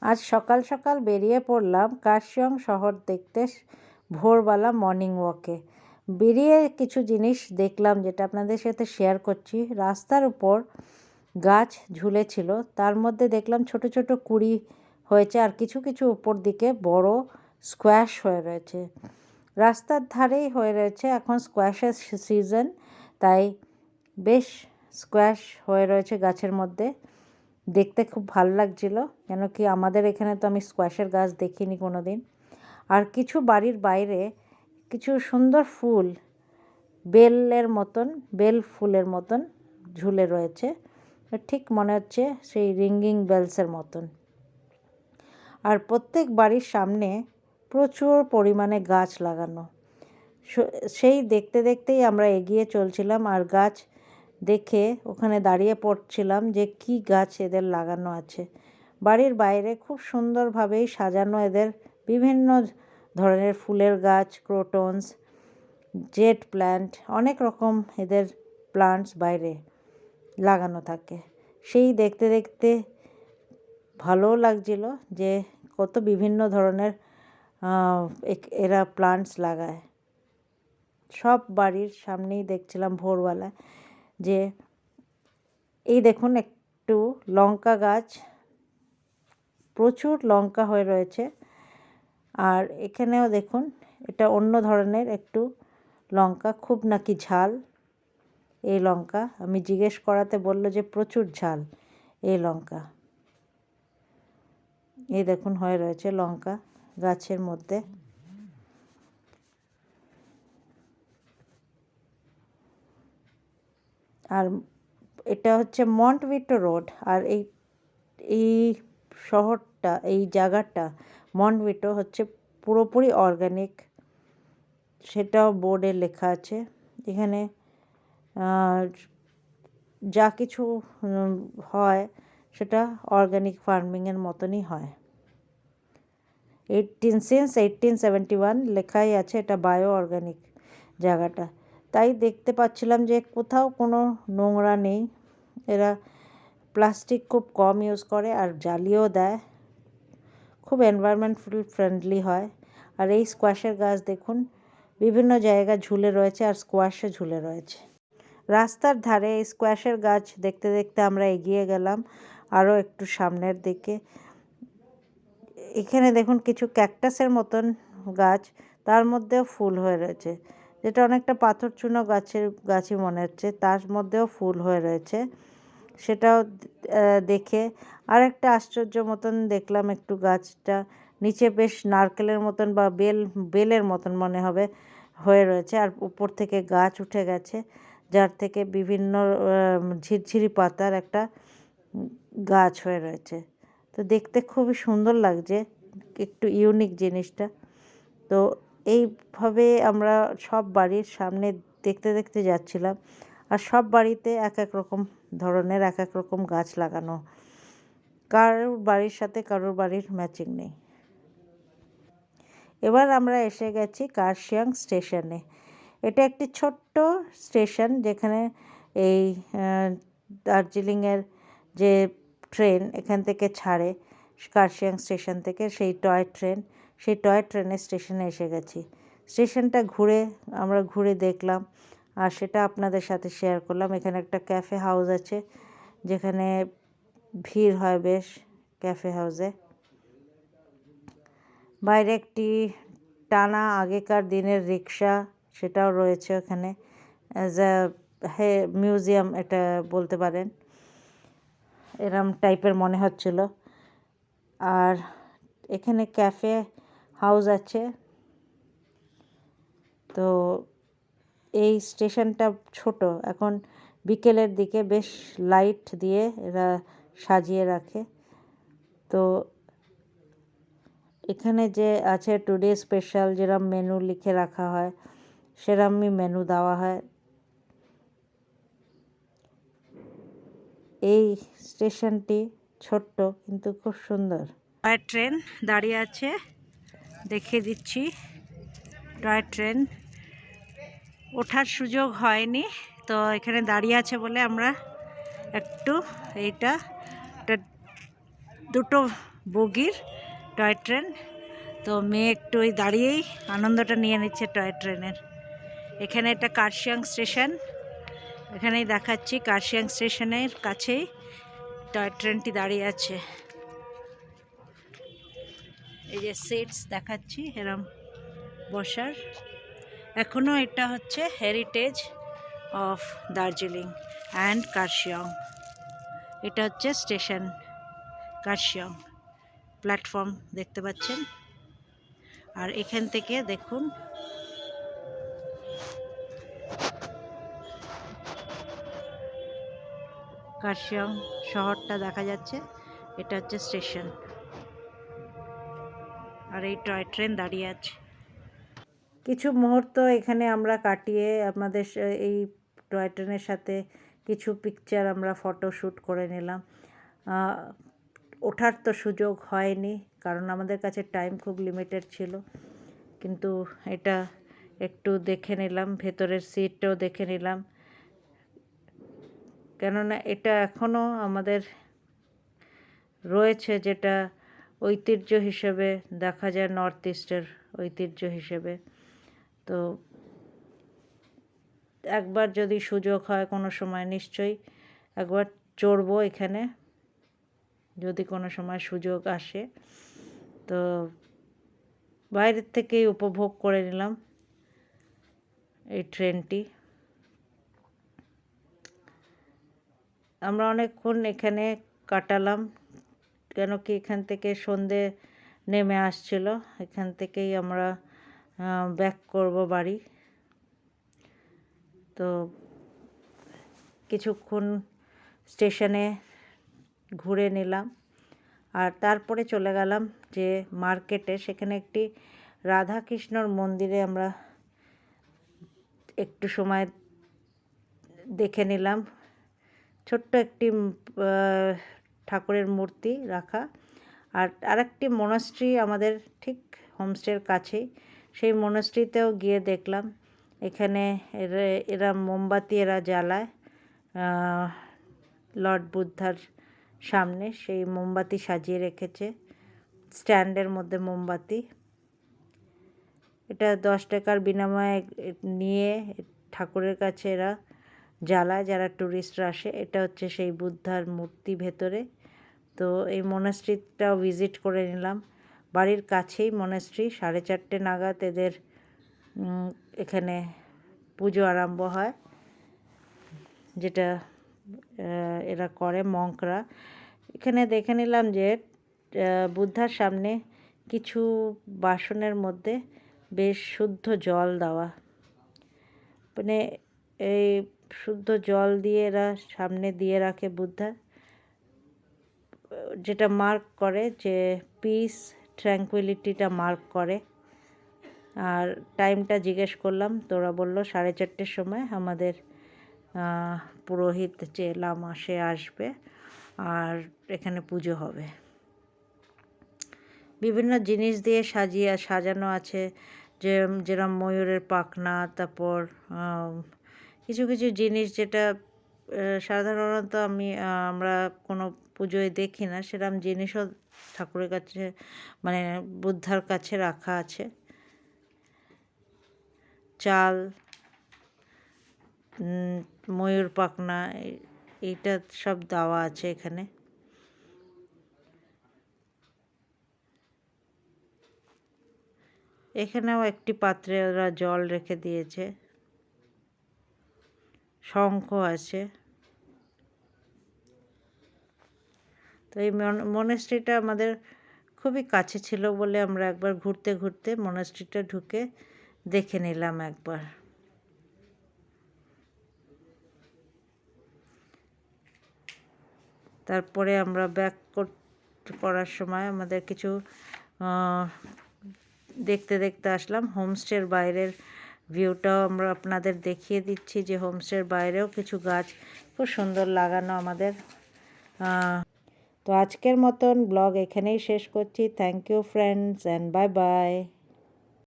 আজ সকাল সকাল বেরিয়ে পড়লাম কার্শিয়ং শহর দেখতে ভোরবেলা মর্নিং ওয়াকে। বেরিয়ে কিছু জিনিস দেখলাম যেটা আপনাদের সাথে শেয়ার করছি। রাস্তার উপর গাছ ঝুলেছিল, তার মধ্যে দেখলাম ছোট ছোট কুঁড়ি হয়েছে আর কিছু কিছু উপর দিকে বড় স্কোয়াশ হয়ে রয়েছে। রাস্তার ধারেই হয়ে রয়েছে, এখন স্কোয়াশের সিজন, তাই বেশ স্কোয়াশ হয়ে রয়েছে গাছের মধ্যে। দেখতে খুব ভালো লাগছিল, কেন কি আমাদের এখানে তো আমি স্কোয়াশের গাছ দেখিনি কোনো দিন। আর কিছু বাড়ির বাইরে কিছু সুন্দর ফুল বেলের মতন, বেল ফুলের মতন ঝুলে রয়েছে, ঠিক মনে হচ্ছে সেই রিঙ্গিং বেলসের মতন। আর প্রত্যেক বাড়ির সামনে প্রচুর পরিমাণে গাছ লাগানো। সেই দেখতে দেখতেই আমরা এগিয়ে চলছিলাম আর গাছ দেখে ওখানে দাঁড়িয়ে পড়ছিলাম যে কি গাছ এদের লাগানো আছে। বাড়ির বাইরে খুব সুন্দরভাবেই সাজানো এদের বিভিন্ন ধরনের ফুলের গাছ, ক্রোটনস, জেট প্ল্যান্ট, অনেক রকম এদের প্লান্টস বাইরে লাগানো থাকে। সেই দেখতে দেখতে ভালোও লাগছিল যে কত বিভিন্ন ধরনের এরা প্লান্টস লাগায়। সব বাড়ির সামনেই দেখছিলাম ভোরবেলায় যে এই দেখুন একটু লঙ্কা গাছ, প্রচুর লঙ্কা হয়ে রয়েছে। আর এখানেও দেখুন এটা অন্য ধরনের একটু লঙ্কা, খুব নাকি ঝাল এই লঙ্কা। আমি জিজ্ঞেস করাতে বলল যে প্রচুর ঝাল এই লঙ্কা। এই দেখুন হয়ে রয়েছে লঙ্কা গাছের মধ্যে। আর এটা হচ্ছে মন্টভিটো রোড। আর এই শহরটা, এই জায়গাটা মন্টভিটো হচ্ছে পুরোপুরি অর্গানিক, সেটাও বোর্ডে লেখা আছে। এখানে যা কিছু হয় সেটা অর্গানিক ফার্মিংয়ের মতনই হয়। সিন্স 1871 লেখাই আছে এটা বায়ো অর্গানিক জায়গাটা। তাই দেখতে পাচ্ছিলাম যে কোথাও কোনো নোংরা নেই। এরা প্লাস্টিক খুব কম ইউজ করে আর জ্বালিয়েও দেয়, খুব এনভায়রনমেন্ট ফ্রেন্ডলি হয়। আর এই স্কোয়াশের গাছ দেখুন বিভিন্ন জায়গা ঝুলে রয়েছে আর স্কোয়াশে ঝুলে রয়েছে। রাস্তার ধারে এই স্কোয়াশের গাছ দেখতে দেখতে আমরা এগিয়ে গেলাম আরও একটু সামনের দিকে। এখানে দেখুন কিছু ক্যাকটাসের মতন গাছ, তার মধ্যেও ফুল হয়ে রয়েছে, যেটা অনেকটা পাথর চূর্ণ গাছই মনে হচ্ছে, তার মধ্যেও ফুল হয়ে রয়েছে। সেটাও দেখে আর একটা আশ্চর্য মতন দেখলাম, একটু গাছটা নিচে বেশ নারকেলের মতন বা বেলের মতন মনে হবে হয়ে রয়েছে, আর উপর থেকে গাছ উঠে গেছে, যার থেকে বিভিন্ন ঝিরঝিরি পাতার একটা গাছ হয়ে রয়েছে। তো দেখতে খুবই সুন্দর লাগছে, একটু ইউনিক জিনিসটা। তো এইভাবে আমরা সব বাড়ির সামনে দেখতে দেখতে যাচ্ছিলাম, আর সব বাড়িতে এক এক রকম ধরনের এক এক রকম গাছ লাগানো, কারোর বাড়ির সাথে কারোর বাড়ির ম্যাচিং নেই। এবার আমরা এসে গেছি কার্শিয়াং স্টেশনে। এটা একটি ছোট্ট স্টেশন যেখানে এই দার্জিলিংয়ের যে ট্রেন এখান থেকে ছাড়ে কার্শিয়াং স্টেশন থেকে, সেই টয় ট্রেনের স্টেশনে এসে গেছি। স্টেশনটা আমরা ঘুরে দেখলাম আর সেটা আপনাদের সাথে শেয়ার করলাম। এখানে একটা ক্যাফে হাউস আছে যেখানে ভিড় হয় বেশ ক্যাফে হাউসে। বাইরে একটি টানা আগেকার দিনের রিক্সা, সেটাও রয়েছে ওখানে, অ্যাজ আ মিউজিয়াম এটা বলতে পারেন, এরম টাইপের মনে হচ্ছিল। আর এখানে ক্যাফে হাউস আছে। তো এই স্টেশনটা ছোট, এখন বিকেলের দিকে বেশ লাইট দিয়ে এরা সাজিয়ে রাখে। তো এখানে যে আছে টুডে স্পেশাল, যেরকম মেনু লিখে রাখা হয় সেরকমই মেনু দেওয়া হয়। এই স্টেশনটি ছোট্ট কিন্তু খুব সুন্দর। টয় ট্রেন দাঁড়িয়ে আছে, দেখিয়ে দিচ্ছি। টয় ট্রেন ওঠার সুযোগ হয়নি, তো এখানে দাঁড়িয়ে আছে বলে আমরা একটু দুটো বগির টয় ট্রেন। তো মেয়ে একটু ওই দাঁড়িয়েই আনন্দটা নিয়ে নিচ্ছে টয় ট্রেনের। এখানে একটা কার্শিয়াং স্টেশন, এখানেই দেখাচ্ছি কার্শিয়াং স্টেশনের কাছেই টয় ট্রেনটি দাঁড়িয়ে আছে। এই যে সিটস দেখাচ্ছি এরম বসার। এখনও এটা হচ্ছে heritage of Darjeeling and Kurseong. এটা হচ্ছে স্টেশন কার্শিয়ং, প্ল্যাটফর্ম দেখতে পাচ্ছেন। আর এখান থেকে দেখুন কার্শিয়ং শহরটা দেখা যাচ্ছে। এটা হচ্ছে স্টেশন, আর এই টয় ট্রেন দাঁড়িয়ে আছে। কিছু মুহূর্ত এখানে আমরা কাটিয়ে আপনাদের এই টয় ট্রেনের সাথে কিছু পিকচার আমরা ফটো শ্যুট করে নিলাম। ওঠার তো সুযোগ হয়নি, কারণ আমাদের কাছে টাইম খুব লিমিটেড ছিল, কিন্তু এটা একটু দেখে নিলাম, ভেতরের সিটটাও দেখে নিলাম, কেননা এটা এখনও আমাদের রয়েছে, যেটা ঐতিহ্য হিসেবে দেখা যায়, নর্থ ইস্টের ঐতিহ্য হিসেবে। তো একবার যদি সুযোগ হয় কোনো সময় নিশ্চয়ই একবার চড়বো এখানে, যদি কোনো সময় সুযোগ আসে। তো বাইরের থেকেই উপভোগ করে নিলাম এই ট্রেনটি। আমরা অনেকক্ষণ এখানে কাটালাম, কেন কি এখান থেকে সন্ধে নেমে আসছিল। এখান থেকেই আমরা ব্যাক করব বাড়ি। তো কিছুক্ষণ স্টেশনে ঘুরে নিলাম, আর তারপরে চলে গেলাম যে মার্কেটে। সেখানে একটি রাধাকৃষ্ণর মন্দিরে আমরা একটু সময় দেখে নিলাম। ছোট্ট একটি ঠাকুরের মূর্তি রাখা, আর আরেকটি মনাস্ট্রি আমাদের ঠিক হোমস্টের কাছেই। সেই মনাস্ট্রিতেও গিয়ে দেখলাম এখানে এরা মোমবাতি জ্বালায় লর্ড বুদ্ধার সামনে। সেই মোমবাতি সাজিয়ে রেখেছে স্ট্যান্ডের মধ্যে মোমবাতি। এটা 10 টাকার বিনিময়ে নিয়ে ঠাকুরের কাছে এরা জ্বালায়, যারা ট্যুরিস্টরা আসে। এটা হচ্ছে সেই বুদ্ধার মূর্তি ভেতরে। তো এই মনাস্ট্রিটাও ভিজিট করে নিলাম। বাড়ির কাছেই মনাস্ট্রি। 4:30 নাগাদ এদের এখানে পুজো আরম্ভ হয়, যেটা এরা করে মঙ্করা। এখানে দেখে নিলাম যে বুদ্ধার সামনে কিছু বাসনের মধ্যে বেশ শুদ্ধ জল দেওয়া, মানে এই শুদ্ধ জল দিয়ে এরা সামনে দিয়ে রাখে বুদ্ধার, যেটা মার্ক করে যে পিস ট্র্যাঙ্কুইলিটিটা মার্ক করে। আর টাইমটা জিজ্ঞেস করলাম, তোরা বলল 4:30 সময় আমাদের পুরোহিত যে লামা সে আসবে, আর এখানে পুজো হবে। বিভিন্ন জিনিস দিয়ে সাজানো আছে, যেরকম ময়ূরের পাখনা, তারপর কিছু কিছু জিনিস যেটা সাধারণত আমরা কোনো পুজোয় দেখি না, সেরকম জিনিসও ঠাকুরের কাছে, মানে বুদ্ধার কাছে রাখা আছে। চাল, ময়ূর পাখনা, এইটা সব দেওয়া আছে এখানে। এখানেও একটি পাত্রে ওরা জল রেখে দিয়েছে, শঙ্খ আছে। তো এই মনাস্ট্রিটা আমাদের খুবই কাছে ছিল বলে আমরা একবার ঘুরতে ঘুরতে মনাস্ট্রিটা ঢুকে দেখে নিলাম একবার। তারপরে আমরা ব্যাক করার সময় আমাদের কিছু দেখতে দেখতে আসলাম হোমস্টের বাইরের ভিউটাও আমরা আপনাদের দেখিয়ে দিচ্ছি, যে হোমস্টের বাইরেও কিছু গাছ খুব সুন্দর লাগানো আমাদের। তো আজকের মতন ব্লগ এখানেই শেষ করছি। Thank you friends, and bye by.